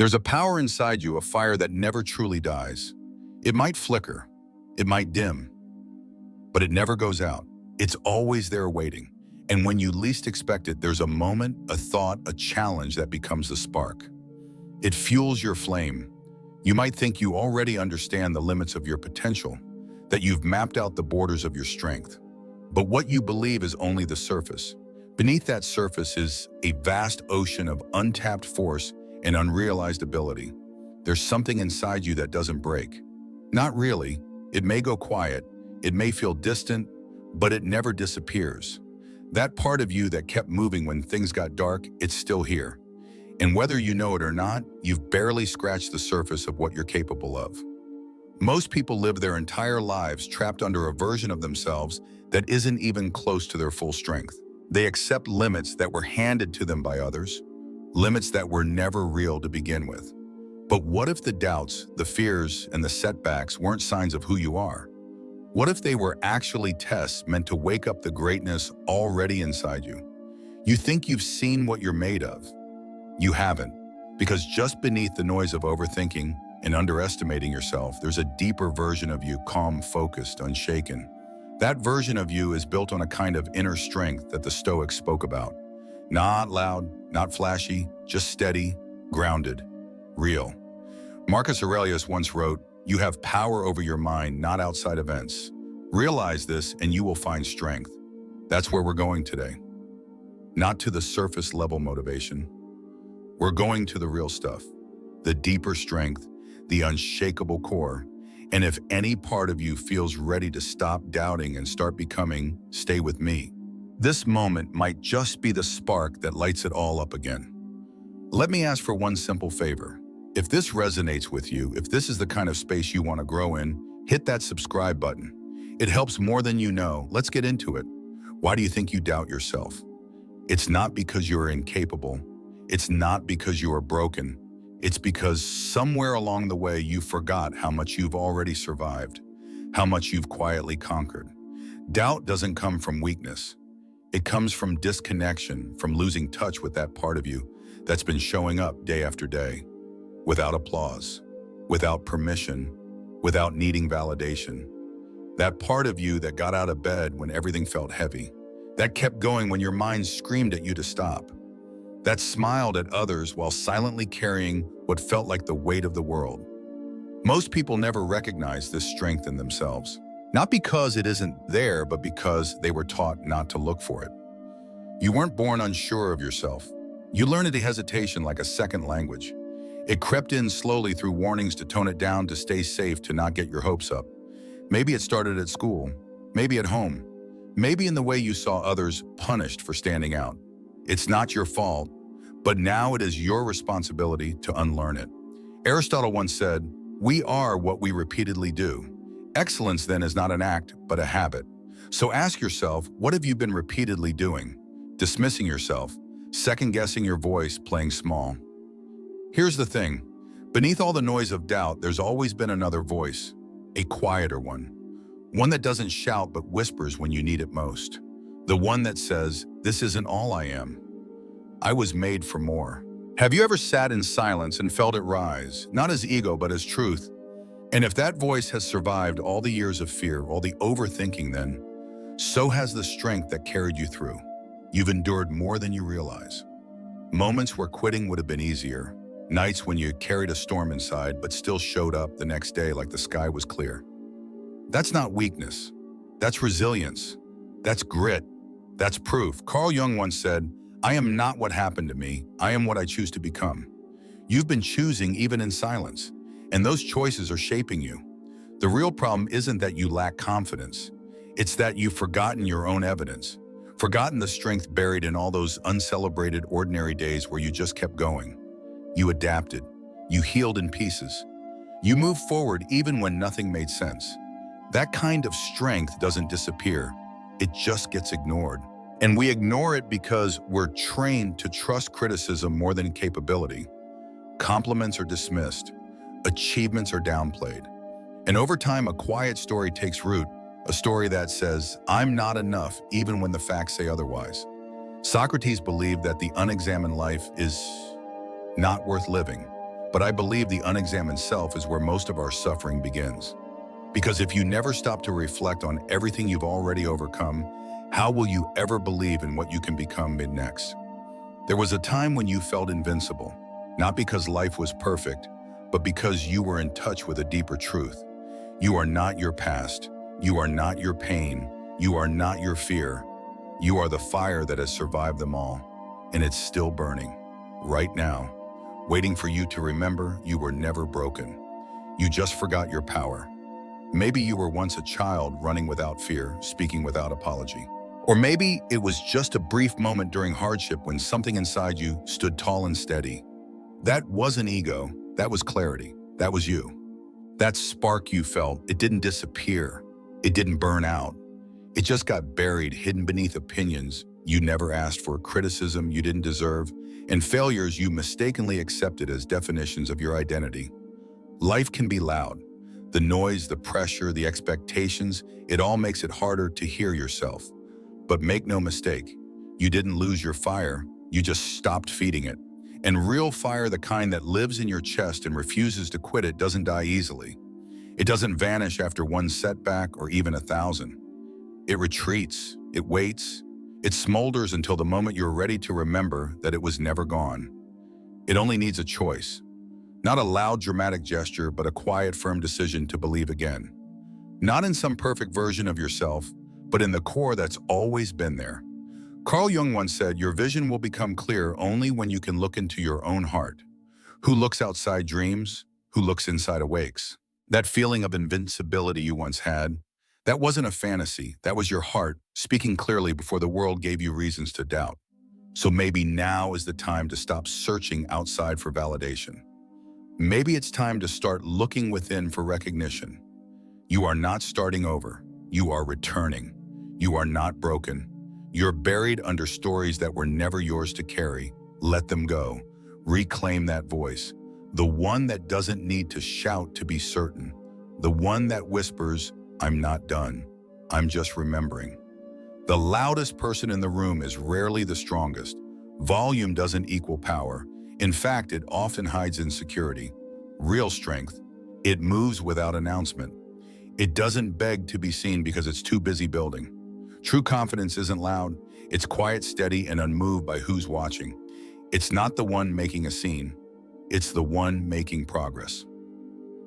There's a power inside you, a fire that never truly dies. It might flicker, it might dim, but it never goes out. It's always there waiting. And when you least expect it, there's a moment, a thought, a challenge that becomes the spark. It fuels your flame. You might think you already understand the limits of your potential, that you've mapped out the borders of your strength. But what you believe is only the surface. Beneath that surface is a vast ocean of untapped force and unrealized ability. There's something inside you that doesn't break. Not really. It may go quiet, it may feel distant, but it never disappears. That part of you that kept moving when things got dark, it's still here. And whether you know it or not, you've barely scratched the surface of what you're capable of. Most people live their entire lives trapped under a version of themselves that isn't even close to their full strength. They accept limits that were handed to them by others, limits that were never real to begin with. But what if the doubts, the fears, and the setbacks weren't signs of who you are? What if they were actually tests meant to wake up the greatness already inside you? You think you've seen what you're made of. You haven't, because just beneath the noise of overthinking and underestimating yourself, there's a deeper version of you, calm, focused, unshaken. That version of you is built on a kind of inner strength that the Stoics spoke about. Not loud, not flashy, just steady, grounded, real. Marcus Aurelius once wrote, "You have power over your mind, not outside events. Realize this and you will find strength." That's where we're going today. Not to the surface level motivation. We're going to the real stuff, the deeper strength, the unshakable core. And if any part of you feels ready to stop doubting and start becoming, stay with me. This moment might just be the spark that lights it all up again. Let me ask for one simple favor. If this resonates with you, if this is the kind of space you want to grow in, hit that subscribe button. It helps more than you know. Let's get into it. Why do you think you doubt yourself? It's not because you're incapable. It's not because you are broken. It's because somewhere along the way you forgot how much you've already survived, how much you've quietly conquered. Doubt doesn't come from weakness. It comes from disconnection, from losing touch with that part of you that's been showing up day after day, without applause, without permission, without needing validation. That part of you that got out of bed when everything felt heavy, that kept going when your mind screamed at you to stop, that smiled at others while silently carrying what felt like the weight of the world. Most people never recognize this strength in themselves, not because it isn't there, but because they were taught not to look for it. You weren't born unsure of yourself. You learned the hesitation like a second language. It crept in slowly through warnings to tone it down, to stay safe, to not get your hopes up. Maybe it started at school, maybe at home, maybe in the way you saw others punished for standing out. It's not your fault, but now it is your responsibility to unlearn it. Aristotle once said, "We are what we repeatedly do." Excellence then is not an act, but a habit. So ask yourself, what have you been repeatedly doing? Dismissing yourself, second-guessing your voice, playing small. Here's the thing. Beneath all the noise of doubt, there's always been another voice, a quieter one. One that doesn't shout but whispers when you need it most. The one that says, "This isn't all I am. I was made for more." Have you ever sat in silence and felt it rise, not as ego, but as truth? And if that voice has survived all the years of fear, all the overthinking, then so has the strength that carried you through. You've endured more than you realize. Moments where quitting would have been easier. Nights when you carried a storm inside, but still showed up the next day like the sky was clear. That's not weakness. That's resilience. That's grit. That's proof. Carl Jung once said, "I am not what happened to me. I am what I choose to become." You've been choosing even in silence, and those choices are shaping you. The real problem isn't that you lack confidence. It's that you've forgotten your own evidence, forgotten the strength buried in all those uncelebrated ordinary days where you just kept going. You adapted. You healed in pieces. You moved forward even when nothing made sense. That kind of strength doesn't disappear. It just gets ignored. And we ignore it because we're trained to trust criticism more than capability. Compliments are dismissed. Achievements are downplayed. And over time, a quiet story takes root, a story that says, "I'm not enough," even when the facts say otherwise. Socrates believed that the unexamined life is not worth living. But I believe the unexamined self is where most of our suffering begins. Because if you never stop to reflect on everything you've already overcome, how will you ever believe in what you can become mid-next? There was a time when you felt invincible, not because life was perfect, but because you were in touch with a deeper truth. You are not your past. You are not your pain. You are not your fear. You are the fire that has survived them all, and it's still burning, right now, waiting for you to remember you were never broken. You just forgot your power. Maybe you were once a child running without fear, speaking without apology. Or maybe it was just a brief moment during hardship when something inside you stood tall and steady. That wasn't ego, that was clarity, that was you. That spark you felt, it didn't disappear, it didn't burn out. It just got buried, hidden beneath opinions you never asked for, criticism you didn't deserve, and failures you mistakenly accepted as definitions of your identity. Life can be loud. The noise, the pressure, the expectations, it all makes it harder to hear yourself. But make no mistake, you didn't lose your fire, you just stopped feeding it. And real fire, the kind that lives in your chest and refuses to quit it, doesn't die easily. It doesn't vanish after one setback or even 1,000. It retreats, it waits, it smolders until the moment you're ready to remember that it was never gone. It only needs a choice. Not a loud, dramatic gesture, but a quiet, firm decision to believe again. Not in some perfect version of yourself, but in the core that's always been there. Carl Jung once said, your vision will become clear only when you can look into your own heart. Who looks outside dreams? Who looks inside awakes? That feeling of invincibility you once had, that wasn't a fantasy. That was your heart speaking clearly before the world gave you reasons to doubt. So maybe now is the time to stop searching outside for validation. Maybe it's time to start looking within for recognition. You are not starting over. You are returning. You are not broken. You're buried under stories that were never yours to carry. Let them go. Reclaim that voice. The one that doesn't need to shout to be certain. The one that whispers, I'm not done. I'm just remembering. The loudest person in the room is rarely the strongest. Volume doesn't equal power. In fact, it often hides insecurity. Real strength, it moves without announcement. It doesn't beg to be seen because it's too busy building. True confidence isn't loud. It's quiet, steady, and unmoved by who's watching. It's not the one making a scene. It's the one making progress.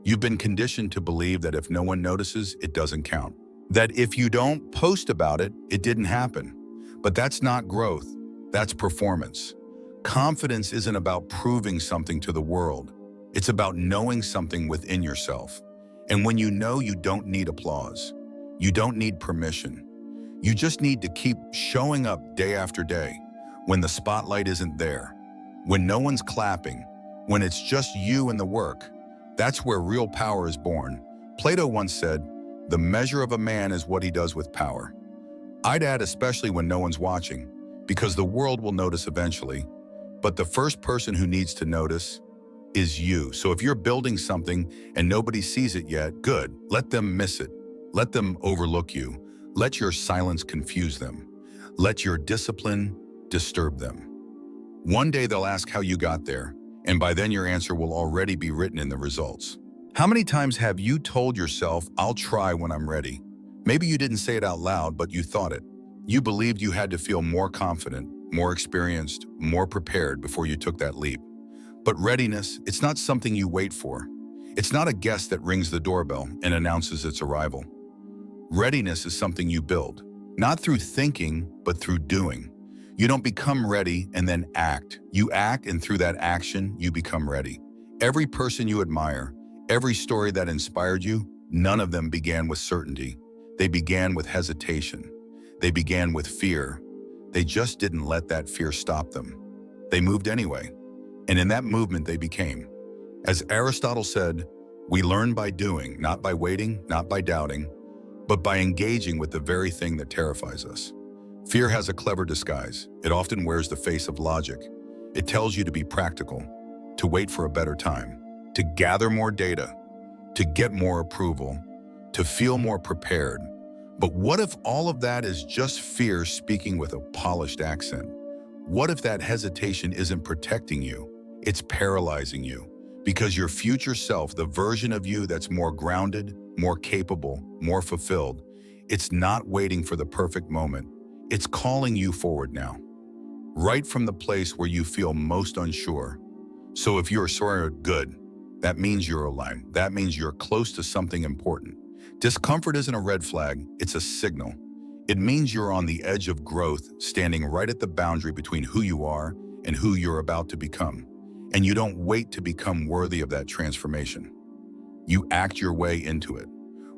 You've been conditioned to believe that if no one notices, it doesn't count. That if you don't post about it, it didn't happen. But that's not growth. That's performance. Confidence isn't about proving something to the world. It's about knowing something within yourself. And when you know, you don't need applause. You don't need permission. You just need to keep showing up day after day, when the spotlight isn't there, when no one's clapping, when it's just you and the work. That's where real power is born. Plato once said, the measure of a man is what he does with power. I'd add especially when no one's watching, because the world will notice eventually. But the first person who needs to notice is you. So if you're building something and nobody sees it yet, good. Let them miss it. Let them overlook you. Let your silence confuse them. Let your discipline disturb them. One day they'll ask how you got there, and by then your answer will already be written in the results. How many times have you told yourself, I'll try when I'm ready? Maybe you didn't say it out loud, but you thought it. You believed you had to feel more confident, more experienced, more prepared before you took that leap. But readiness, it's not something you wait for. It's not a guest that rings the doorbell and announces its arrival. Readiness is something you build, not through thinking, but through doing. You don't become ready and then act. You act, and through that action, you become ready. Every person you admire, every story that inspired you, none of them began with certainty. They began with hesitation. They began with fear. They just didn't let that fear stop them. They moved anyway. And in that movement, they became. As Aristotle said, we learn by doing, not by waiting, not by doubting, but by engaging with the very thing that terrifies us. Fear has a clever disguise. It often wears the face of logic. It tells you to be practical, to wait for a better time, to gather more data, to get more approval, to feel more prepared. But what if all of that is just fear speaking with a polished accent? What if that hesitation isn't protecting you? It's paralyzing you, Because your future self, the version of you that's more grounded, more capable, more fulfilled, it's not waiting for the perfect moment. It's calling you forward now, right from the place where you feel most unsure. So if you're sure, good, that means you're aligned. That means you're close to something important. Discomfort isn't a red flag, it's a signal. It means you're on the edge of growth, standing right at the boundary between who you are and who you're about to become. And you don't wait to become worthy of that transformation. You act your way into it.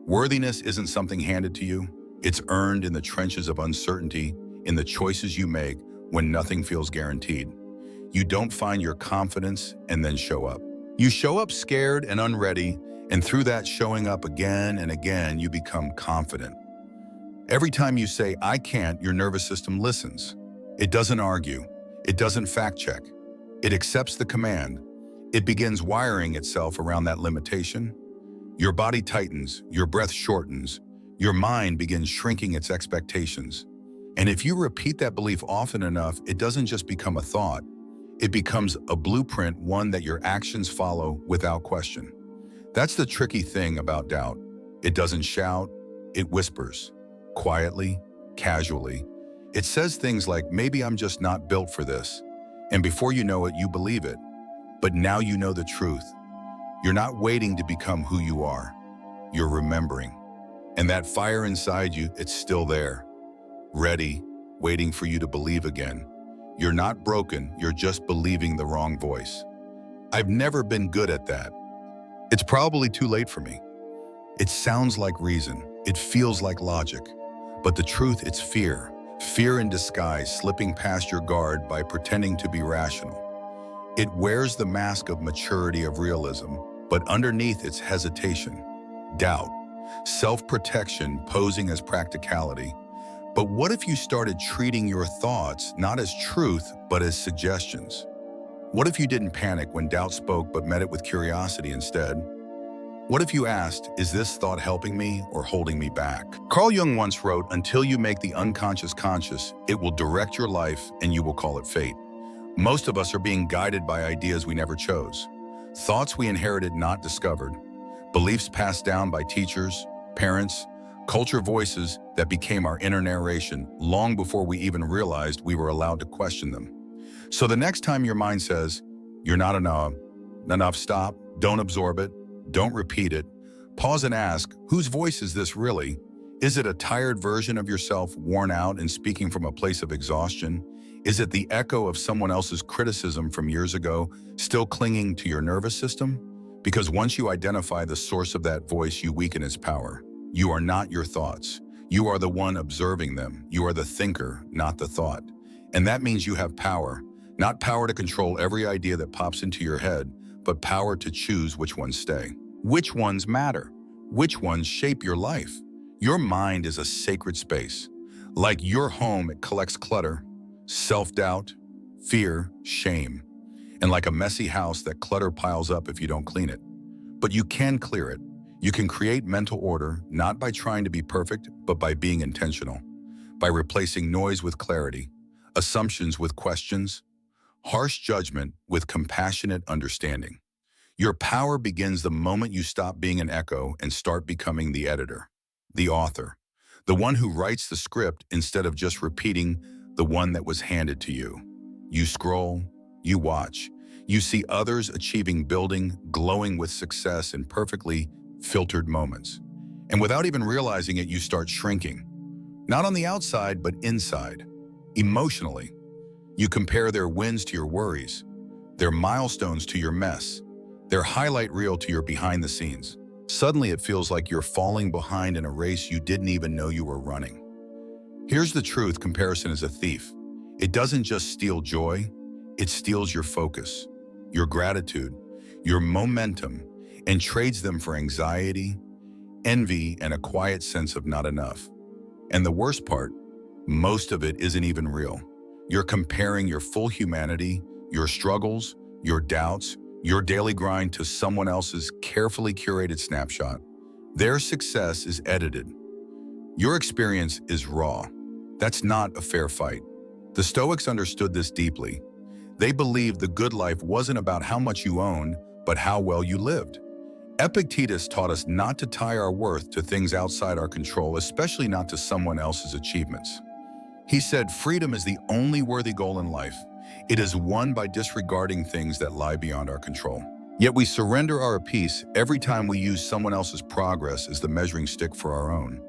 Worthiness isn't something handed to you. It's earned in the trenches of uncertainty, in the choices you make when nothing feels guaranteed. You don't find your confidence and then show up. You show up scared and unready, and through that showing up again and again, you become confident. Every time you say, I can't, your nervous system listens. It doesn't argue. It doesn't fact check. It accepts the command. It begins wiring itself around that limitation. Your body tightens, your breath shortens, your mind begins shrinking its expectations. And if you repeat that belief often enough, it doesn't just become a thought. It becomes a blueprint, one that your actions follow without question. That's the tricky thing about doubt. It doesn't shout, it whispers, quietly, casually. It says things like, maybe I'm just not built for this. And before you know it, you believe it. But now you know the truth. You're not waiting to become who you are. You're remembering. And that fire inside you, it's still there, ready, waiting for you to believe again. You're not broken, you're just believing the wrong voice. I've never been good at that. It's probably too late for me. It sounds like reason, it feels like logic. But the truth, it's fear. Fear in disguise, slipping past your guard by pretending to be rational. It wears the mask of maturity, of realism, but underneath it's hesitation, doubt, self-protection posing as practicality. But what if you started treating your thoughts not as truth, but as suggestions? What if you didn't panic when doubt spoke, but met it with curiosity instead? What if you asked, is this thought helping me or holding me back? Carl Jung once wrote, until you make the unconscious conscious, it will direct your life and you will call it fate. Most of us are being guided by ideas we never chose, thoughts we inherited, not discovered, beliefs passed down by teachers, parents, culture voices that became our inner narration long before we even realized we were allowed to question them. So the next time your mind says, you're not enough, stop, don't absorb it, don't repeat it, pause and ask, whose voice is this really? Is it a tired version of yourself, worn out and speaking from a place of exhaustion? Is it the echo of someone else's criticism from years ago, still clinging to your nervous system? Because once you identify the source of that voice, you weaken its power. You are not your thoughts. You are the one observing them. You are the thinker, not the thought. And that means you have power, not power to control every idea that pops into your head, but power to choose which ones stay, which ones matter, which ones shape your life. Your mind is a sacred space. Like your home, it collects clutter, self-doubt, fear, shame. And like a messy house, that clutter piles up if you don't clean it. But you can clear it. You can create mental order, not by trying to be perfect, but by being intentional, by replacing noise with clarity, assumptions with questions, harsh judgment with compassionate understanding. Your power begins the moment you stop being an echo and start becoming the editor, the author, the one who writes the script instead of just repeating the one that was handed to you. You scroll, you watch, you see others achieving, building, glowing with success in perfectly filtered moments. And without even realizing it, you start shrinking. Not on the outside, but inside. Emotionally. You compare their wins to your worries, their milestones to your mess, their highlight reel to your behind the scenes. Suddenly it feels like you're falling behind in a race you didn't even know you were running. Here's the truth, comparison is a thief. It doesn't just steal joy, it steals your focus, your gratitude, your momentum, and trades them for anxiety, envy, and a quiet sense of not enough. And the worst part, most of it isn't even real. You're comparing your full humanity, your struggles, your doubts, your daily grind to someone else's carefully curated snapshot. Their success is edited. Your experience is raw. That's not a fair fight. The Stoics understood this deeply. They believed the good life wasn't about how much you owned, but how well you lived. Epictetus taught us not to tie our worth to things outside our control, especially not to someone else's achievements. He said, freedom is the only worthy goal in life. It is won by disregarding things that lie beyond our control. Yet we surrender our peace every time we use someone else's progress as the measuring stick for our own.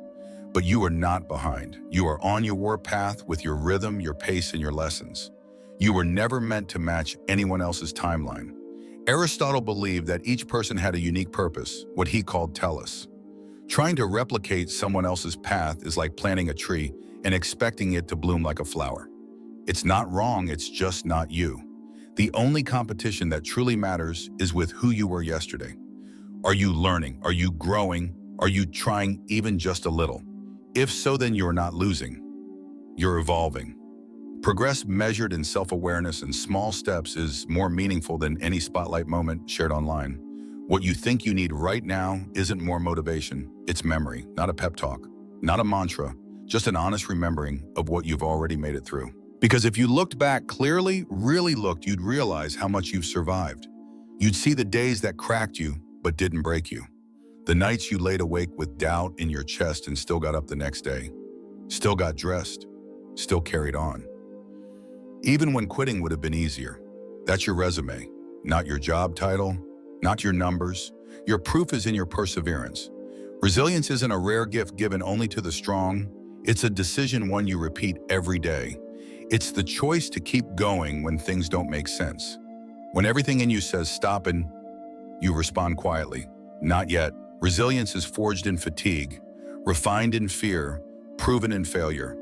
But you are not behind. You are on your war path with your rhythm, your pace, and your lessons. You were never meant to match anyone else's timeline. Aristotle believed that each person had a unique purpose, what he called telos. Trying to replicate someone else's path is like planting a tree and expecting it to bloom like a flower. It's not wrong, it's just not you. The only competition that truly matters is with who you were yesterday. Are you learning? Are you growing? Are you trying even just a little? If so, then you're not losing. You're evolving. Progress measured in self-awareness and small steps is more meaningful than any spotlight moment shared online. What you think you need right now isn't more motivation. It's memory, not a pep talk, not a mantra, just an honest remembering of what you've already made it through. Because if you looked back clearly, really looked, you'd realize how much you've survived. You'd see the days that cracked you but didn't break you. The nights you laid awake with doubt in your chest and still got up the next day. Still got dressed. Still carried on. Even when quitting would have been easier. That's your resume, not your job title, not your numbers. Your proof is in your perseverance. Resilience isn't a rare gift given only to the strong. It's a decision one you repeat every day. It's the choice to keep going when things don't make sense. When everything in you says stop and you respond quietly, not yet. Resilience is forged in fatigue, refined in fear, proven in failure.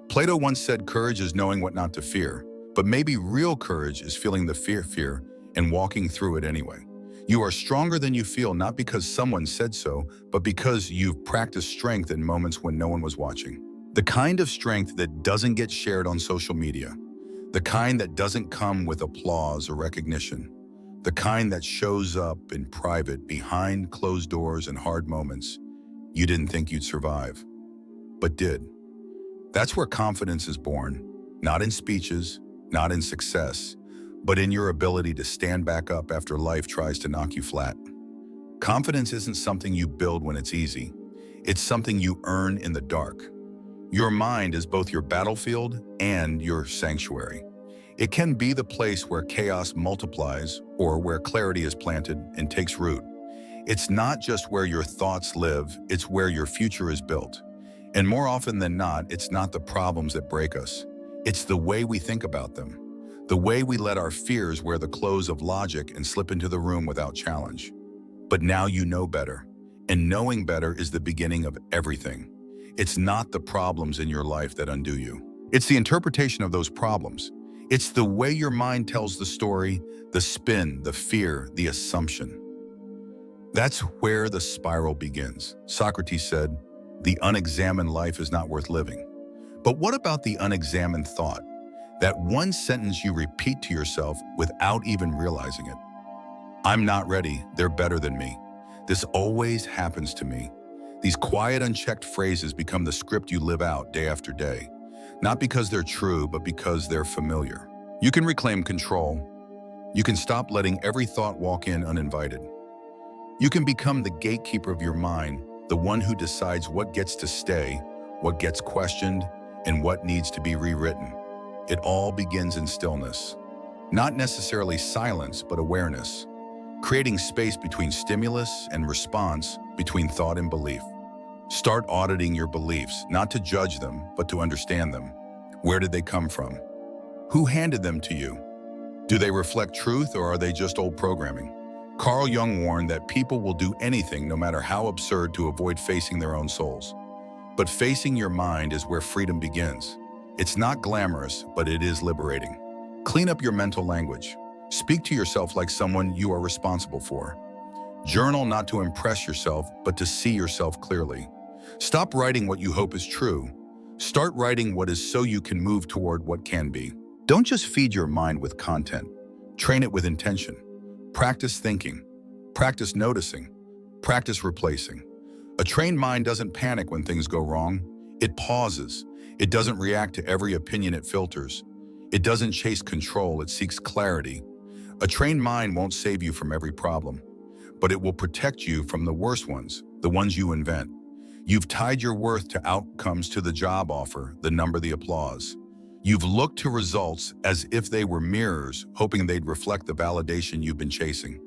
Plato once said courage is knowing what not to fear, but maybe real courage is feeling the fear and walking through it anyway. You are stronger than you feel, not because someone said so, but because you've practiced strength in moments when no one was watching. The kind of strength that doesn't get shared on social media, the kind that doesn't come with applause or recognition, the kind that shows up in private, behind closed doors and hard moments you didn't think you'd survive, but did. That's where confidence is born, not in speeches, not in success, but in your ability to stand back up after life tries to knock you flat. Confidence isn't something you build when it's easy. It's something you earn in the dark. Your mind is both your battlefield and your sanctuary. It can be the place where chaos multiplies or where clarity is planted and takes root. It's not just where your thoughts live, it's where your future is built. And more often than not, it's not the problems that break us. It's the way we think about them. The way we let our fears wear the clothes of logic and slip into the room without challenge. But now you know better. And knowing better is the beginning of everything. It's not the problems in your life that undo you. It's the interpretation of those problems. It's the way your mind tells the story, the spin, the fear, the assumption. That's where the spiral begins. Socrates said, "The unexamined life is not worth living." But what about the unexamined thought? That one sentence you repeat to yourself without even realizing it. I'm not ready, they're better than me. This always happens to me. These quiet, unchecked phrases become the script you live out day after day. Not because they're true, but because they're familiar. You can reclaim control. You can stop letting every thought walk in uninvited. You can become the gatekeeper of your mind, the one who decides what gets to stay, what gets questioned, and what needs to be rewritten. It all begins in stillness. Not necessarily silence, but awareness. Creating space between stimulus and response, between thought and belief. Start auditing your beliefs, not to judge them, but to understand them. Where did they come from? Who handed them to you? Do they reflect truth or are they just old programming? Carl Jung warned that people will do anything, no matter how absurd, to avoid facing their own souls. But facing your mind is where freedom begins. It's not glamorous, but it is liberating. Clean up your mental language. Speak to yourself like someone you are responsible for. Journal not to impress yourself, but to see yourself clearly. Stop writing what you hope is true. Start writing what is so you can move toward what can be. Don't just feed your mind with content. Train it with intention. Practice thinking. Practice noticing. Practice replacing. A trained mind doesn't panic when things go wrong. It pauses. It doesn't react to every opinion it filters. It doesn't chase control, it seeks clarity. A trained mind won't save you from every problem, but it will protect you from the worst ones, the ones you invent. You've tied your worth to outcomes, to the job offer, the number, the applause. You've looked to results as if they were mirrors, hoping they'd reflect the validation you've been chasing.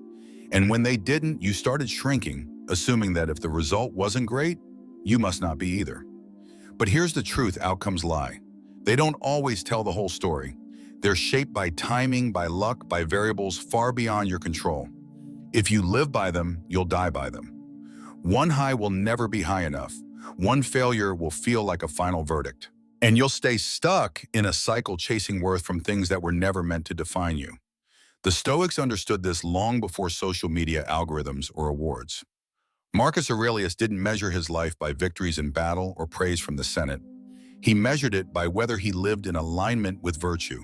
And when they didn't, you started shrinking, assuming that if the result wasn't great, you must not be either. But here's the truth: outcomes lie. They don't always tell the whole story. They're shaped by timing, by luck, by variables far beyond your control. If you live by them, you'll die by them. One high will never be high enough. One failure will feel like a final verdict. And you'll stay stuck in a cycle, chasing worth from things that were never meant to define you. The Stoics understood this long before social media algorithms or awards. Marcus Aurelius didn't measure his life by victories in battle or praise from the Senate. He measured it by whether he lived in alignment with virtue,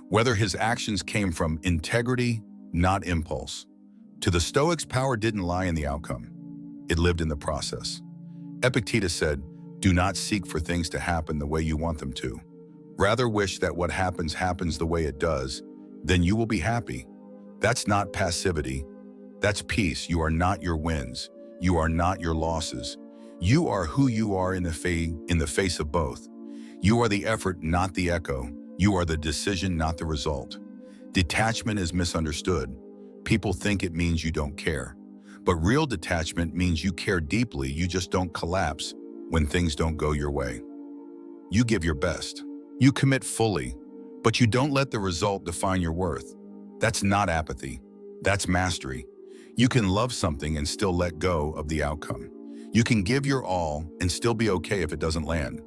whether his actions came from integrity, not impulse. To the Stoics, power didn't lie in the outcome. It lived in the process. Epictetus said, "Do not seek for things to happen the way you want them to. Rather wish that what happens happens the way it does, then you will be happy." That's not passivity. That's peace. You are not your wins. You are not your losses. You are who you are in the face of both. You are the effort, not the echo. You are the decision, not the result. Detachment is misunderstood. People think it means you don't care. But real detachment means you care deeply, you just don't collapse when things don't go your way. You give your best. You commit fully, but you don't let the result define your worth. That's not apathy. That's mastery. You can love something and still let go of the outcome. You can give your all and still be okay if it doesn't land.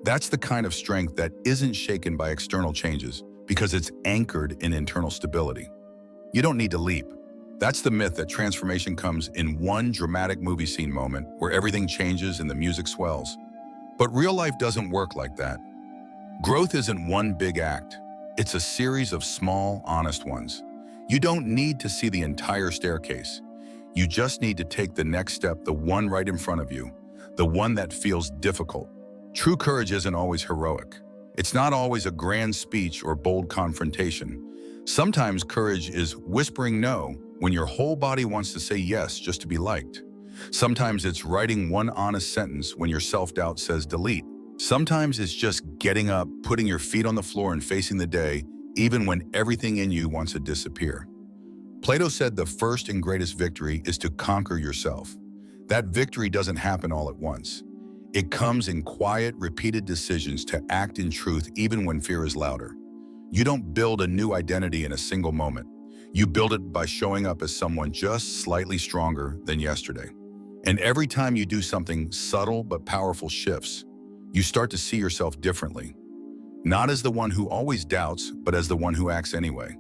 That's the kind of strength that isn't shaken by external changes because it's anchored in internal stability. You don't need to leap. That's the myth that transformation comes in one dramatic movie scene moment where everything changes and the music swells. But real life doesn't work like that. Growth isn't one big act. It's a series of small, honest ones. You don't need to see the entire staircase. You just need to take the next step, the one right in front of you, the one that feels difficult. True courage isn't always heroic. It's not always a grand speech or bold confrontation. Sometimes courage is whispering no when your whole body wants to say yes just to be liked. Sometimes it's writing one honest sentence when your self-doubt says delete. Sometimes it's just getting up, putting your feet on the floor and facing the day, even when everything in you wants to disappear. Plato said the first and greatest victory is to conquer yourself. That victory doesn't happen all at once. It comes in quiet, repeated decisions to act in truth even when fear is louder. You don't build a new identity in a single moment. You build it by showing up as someone just slightly stronger than yesterday. And every time you do something subtle but powerful shifts, you start to see yourself differently. Not as the one who always doubts, but as the one who acts anyway.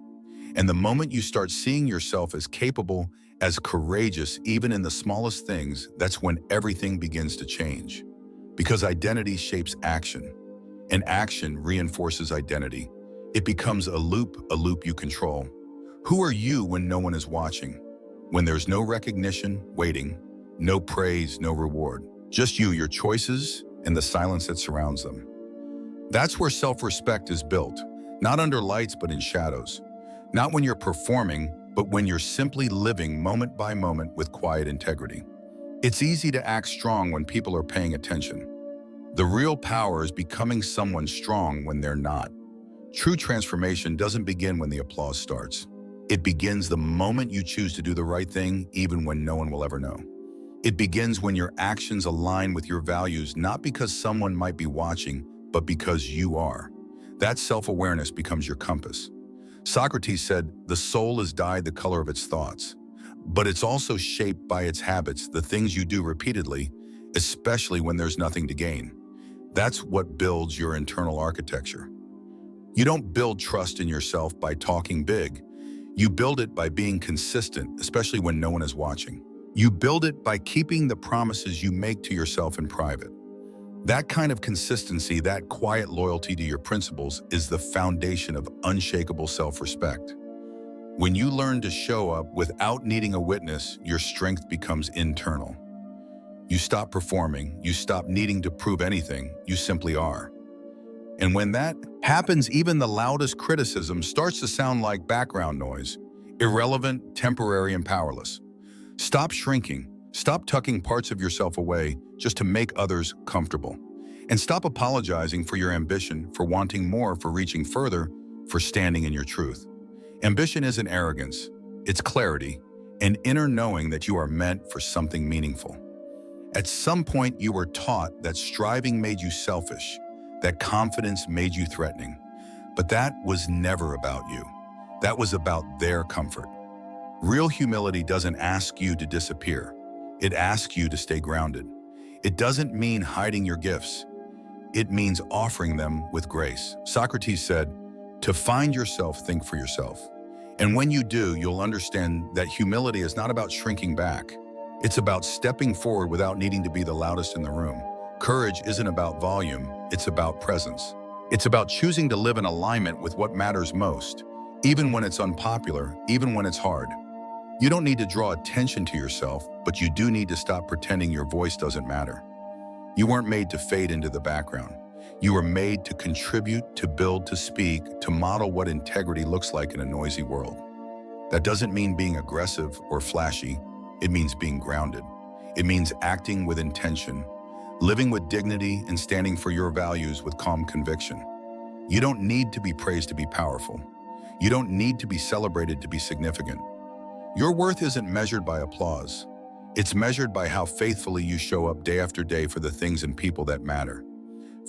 And the moment you start seeing yourself as capable, as courageous, even in the smallest things, that's when everything begins to change. Because identity shapes action, and action reinforces identity. It becomes a loop you control. Who are you when no one is watching? When there's no recognition waiting, no praise, no reward. Just you, your choices, and the silence that surrounds them. That's where self-respect is built, not under lights but in shadows. Not when you're performing, but when you're simply living moment by moment with quiet integrity. It's easy to act strong when people are paying attention. The real power is becoming someone strong when they're not. True transformation doesn't begin when the applause starts. It begins the moment you choose to do the right thing, even when no one will ever know. It begins when your actions align with your values, not because someone might be watching, but because you are. That self-awareness becomes your compass. Socrates said, "The soul is dyed the color of its thoughts," but it's also shaped by its habits, the things you do repeatedly, especially when there's nothing to gain. That's what builds your internal architecture. You don't build trust in yourself by talking big. You build it by being consistent, especially when no one is watching. You build it by keeping the promises you make to yourself in private. That kind of consistency, that quiet loyalty to your principles, is the foundation of unshakable self-respect. When you learn to show up without needing a witness, your strength becomes internal. You stop performing, you stop needing to prove anything, you simply are. And when that happens, even the loudest criticism starts to sound like background noise. Irrelevant, temporary, and powerless. Stop shrinking. Stop tucking parts of yourself away just to make others comfortable. And stop apologizing for your ambition, for wanting more, for reaching further, for standing in your truth. Ambition isn't arrogance. It's clarity, an inner knowing that you are meant for something meaningful. At some point, you were taught that striving made you selfish, that confidence made you threatening. But that was never about you. That was about their comfort. Real humility doesn't ask you to disappear. It asks you to stay grounded. It doesn't mean hiding your gifts. It means offering them with grace. Socrates said, "To find yourself, think for yourself." And when you do, you'll understand that humility is not about shrinking back. It's about stepping forward without needing to be the loudest in the room. Courage isn't about volume, it's about presence. It's about choosing to live in alignment with what matters most, even when it's unpopular, even when it's hard. You don't need to draw attention to yourself, but you do need to stop pretending your voice doesn't matter. You weren't made to fade into the background. You were made to contribute, to build, to speak, to model what integrity looks like in a noisy world. That doesn't mean being aggressive or flashy. It means being grounded. It means acting with intention, living with dignity, and standing for your values with calm conviction. You don't need to be praised to be powerful. You don't need to be celebrated to be significant. Your worth isn't measured by applause. It's measured by how faithfully you show up day after day for the things and people that matter.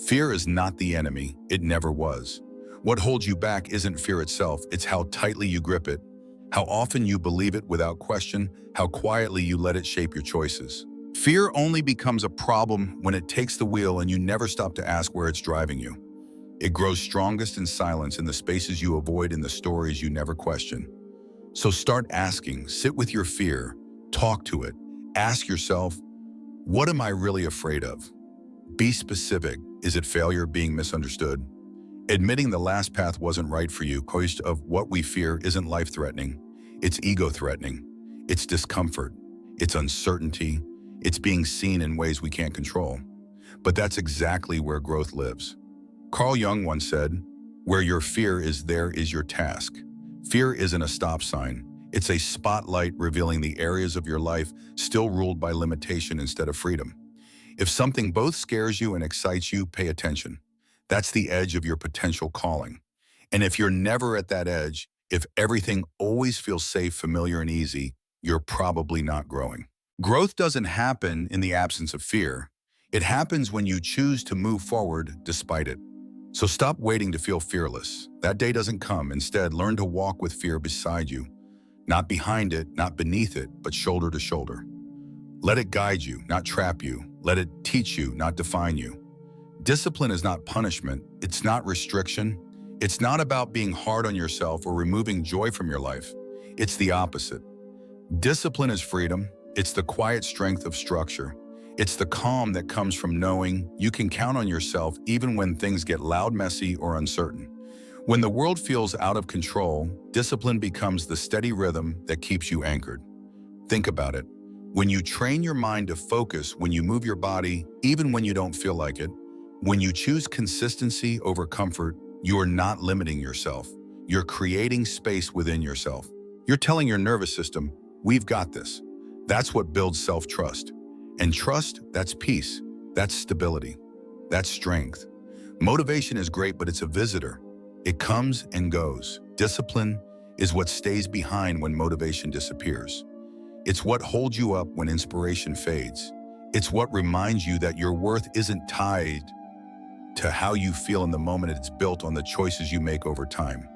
Fear is not the enemy. It never was. What holds you back isn't fear itself. It's how tightly you grip it, how often you believe it without question, how quietly you let it shape your choices. Fear only becomes a problem when it takes the wheel and you never stop to ask where it's driving you. It grows strongest in silence, in the spaces you avoid, in the stories you never question. So start asking, sit with your fear, talk to it, ask yourself, what am I really afraid of? Be specific. Is it failure, being misunderstood? Admitting the last path wasn't right for you. Cost of what we fear isn't life-threatening. It's ego-threatening. It's discomfort. It's uncertainty. It's being seen in ways we can't control. But that's exactly where growth lives. Carl Jung once said, "Where your fear is, there is your task." Fear isn't a stop sign. It's a spotlight revealing the areas of your life still ruled by limitation instead of freedom. If something both scares you and excites you, pay attention. That's the edge of your potential calling. And if you're never at that edge, if everything always feels safe, familiar, and easy, you're probably not growing. Growth doesn't happen in the absence of fear. It happens when you choose to move forward despite it. So stop waiting to feel fearless. That day doesn't come. Instead, learn to walk with fear beside you. Not behind it, not beneath it, but shoulder to shoulder. Let it guide you, not trap you. Let it teach you, not define you. Discipline is not punishment. It's not restriction. It's not about being hard on yourself or removing joy from your life. It's the opposite. Discipline is freedom. It's the quiet strength of structure. It's the calm that comes from knowing you can count on yourself even when things get loud, messy, or uncertain. When the world feels out of control, discipline becomes the steady rhythm that keeps you anchored. Think about it. When you train your mind to focus, when you move your body, even when you don't feel like it, when you choose consistency over comfort, you are not limiting yourself. You're creating space within yourself. You're telling your nervous system, we've got this. That's what builds self-trust. And trust, that's peace. That's stability. That's strength. Motivation is great, but it's a visitor. It comes and goes. Discipline is what stays behind when motivation disappears. It's what holds you up when inspiration fades. It's what reminds you that your worth isn't tied to how you feel in the moment. It's built on the choices you make over time.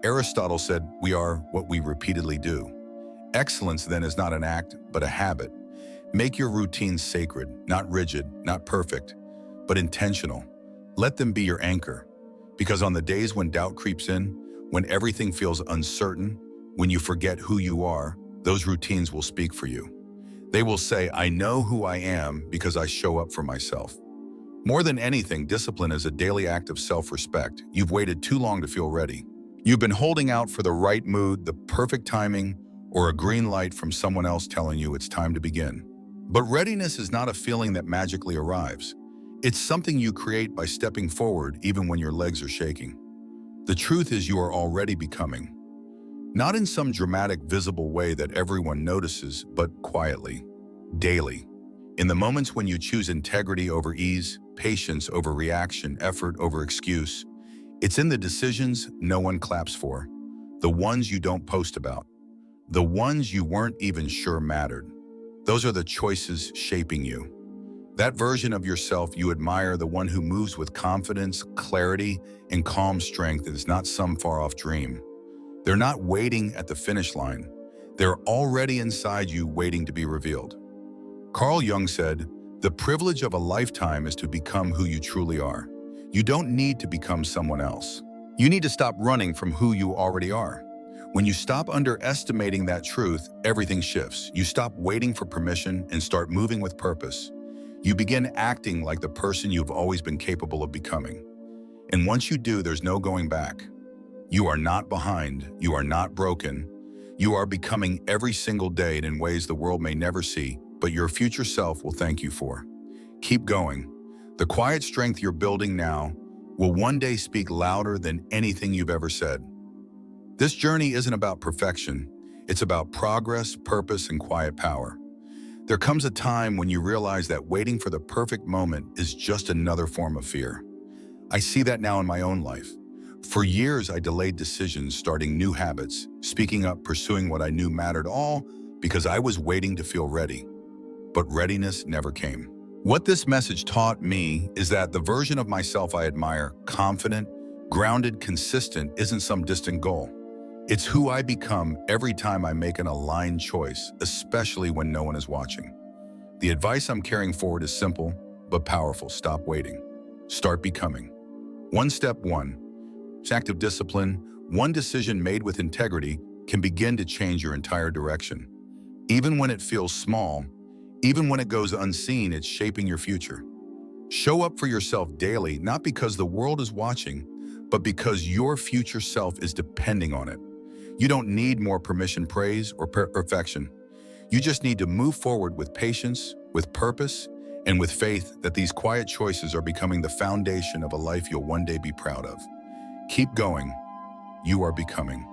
Aristotle said, we are what we repeatedly do. Excellence then is not an act, but a habit. Make your routines sacred, not rigid, not perfect, but intentional. Let them be your anchor. Because on the days when doubt creeps in, when everything feels uncertain, when you forget who you are, those routines will speak for you. They will say, I know who I am because I show up for myself. More than anything, discipline is a daily act of self-respect. You've waited too long to feel ready. You've been holding out for the right mood, the perfect timing, or a green light from someone else telling you it's time to begin. But readiness is not a feeling that magically arrives. It's something you create by stepping forward even when your legs are shaking. The truth is you are already becoming. Not in some dramatic, visible way that everyone notices, but quietly, daily. In the moments when you choose integrity over ease, patience over reaction, effort over excuse, it's in the decisions no one claps for, the ones you don't post about, the ones you weren't even sure mattered. Those are the choices shaping you. That version of yourself you admire, the one who moves with confidence, clarity, and calm strength, is not some far-off dream. They're not waiting at the finish line. They're already inside you, waiting to be revealed. Carl Jung said, "The privilege of a lifetime is to become who you truly are." You don't need to become someone else. You need to stop running from who you already are. When you stop underestimating that truth, everything shifts. You stop waiting for permission and start moving with purpose. You begin acting like the person you've always been capable of becoming. And once you do, there's no going back. You are not behind. You are not broken. You are becoming every single day in ways the world may never see, but your future self will thank you for. Keep going. The quiet strength you're building now will one day speak louder than anything you've ever said. This journey isn't about perfection. It's about progress, purpose, and quiet power. There comes a time when you realize that waiting for the perfect moment is just another form of fear. I see that now in my own life. For years, I delayed decisions, starting new habits, speaking up, pursuing what I knew mattered, all because I was waiting to feel ready. But readiness never came. What this message taught me is that the version of myself I admire, confident, grounded, consistent, isn't some distant goal. It's who I become every time I make an aligned choice, especially when no one is watching. The advice I'm carrying forward is simple, but powerful. Stop waiting. Start becoming. One step, one. It's active discipline. One decision made with integrity can begin to change your entire direction. Even when it feels small, even when it goes unseen, it's shaping your future. Show up for yourself daily, not because the world is watching, but because your future self is depending on it. You don't need more permission, praise, or perfection. You just need to move forward with patience, with purpose, and with faith that these quiet choices are becoming the foundation of a life you'll one day be proud of. Keep going. You are becoming.